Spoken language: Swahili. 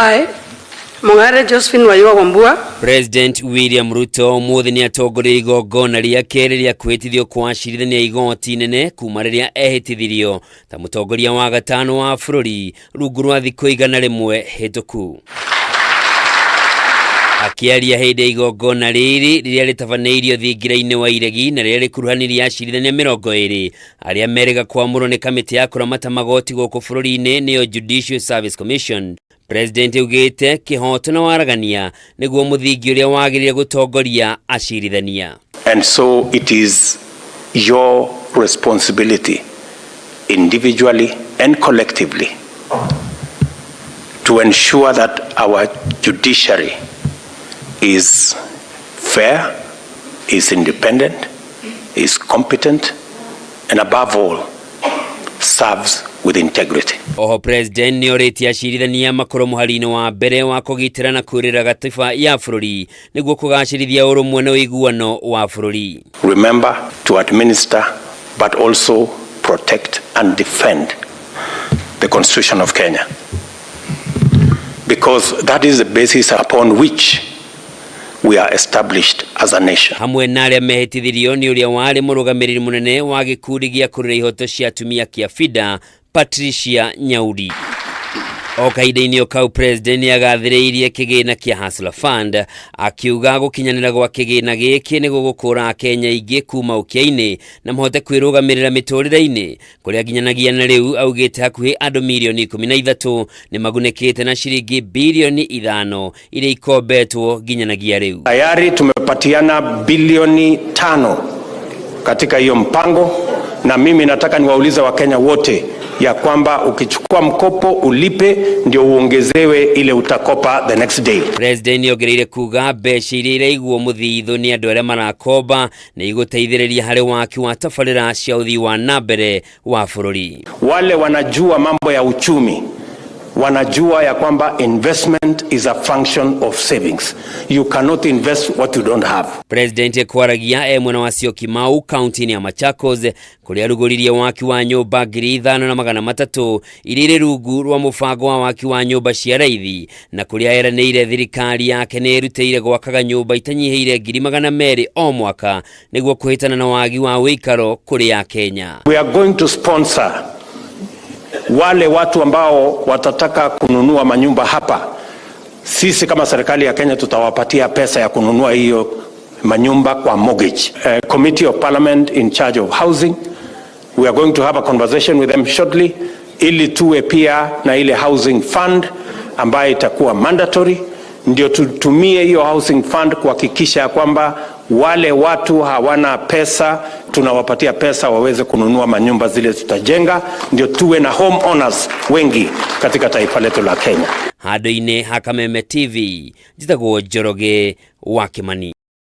I, Mongare Josephine Waiwa Wambua. President William Ruto mothe ni atongoria igongona ria keri ria kwitithio kwa acirithania igoti nene kuma riria ehitithirio ta mutongoria wa gatano wa bururi rungu rwa thikũ 100 hituku. Akiaria hindi igongona riri riria ritabaneirio thingira-ini wa iregi na riria rikuruhanirie acirithania 20 aria merega kwamũrwo ni kamiti ya kuramata magoti guku bururi-ini niyo Judicial Service Commission. President ugite kihoto na waragania niguo muthingi uria wagirire gutongoria acirithania. And so it is your responsibility individually and collectively to ensure that our judiciary is fair, is independent, is competent, and above all, serves with integrity. Oho President nioritie acirithania makoro muhari-ini wa mbere wa kugitira na kuurira gatiba ya bururi niguo kugacirithia urumwe na uiguano wa bururi. Remember to administer but also protect and defend the Constitution of Kenya, because that is the basis upon which we are established as a nation. Hamwe na aria mehitithirio ni uria wari murugamiriri munene wa gikundi gia kurira ihoto cia atumia kia FIDA Patricia Nyaudi. O kahinda-ini o kau President agathiriirie kigina kia Hustler Fund akiuga gukinyanira gwa kigina giki ni gugukura Kenya ingi kuma ukia-ini na mahote kwirugamirira miturire-ini kuria nginyanagia na riu augite hakuhi andu milioni 13 ni magunekete na shilingi bilioni 5 iria ikombetwo nginyanagia riu. Tayari tumepatiana bilioni 5 katika hiyo mpango, na mimi nataka niwaulize Wakenya wote ya kwamba ukichukua mkopo ulipe ndio uongezewe ile utakopa the next day. President yogereire kuga mbeca iria iguo muthithu ni andu aria marakomba na iguteithiriria hari waki wa tabarĩra cia uthii wa nambere wa bururi. Wale wanajua mambo ya uchumi wanajua ya kwamba investment is a function of savings. You cannot invest what you don't have. President kwaragia mwena wa Syokimau county ya Machakos kuria ruguririe waki wa nyumba 5,300 irire rungu rwa mubango wa waki wa nyumba cia raithi na kuria eranĩire thirikari yake nĩ ĩrutĩire gwakaga nyumba itanyihiire 200,000 o mwaka niguo kuhitana na wagi wa wĩikaro kuri ya Kenya. We are going to sponsor wale watu ambao watataka kununua manyumba hapa. Sisi kama serikali ya Kenya tutawapatia pesa ya kununua hiyo manyumba kwa mortgage. Committee of Parliament in charge of housing, we are going to have a conversation with them shortly ili tuwe pia na ile housing fund ambayo itakuwa mandatory, ndio tutumie hiyo housing fund kuhakikisha kwamba wale watu hawana pesa tunawapatia pesa waweze kununua manyumba zile tutajenga, ndio tuwe na home owners wengi katika taifa letu la Kenya. Hado-ini ha Kameme TV, jitagwo Njoroge wa Kimani.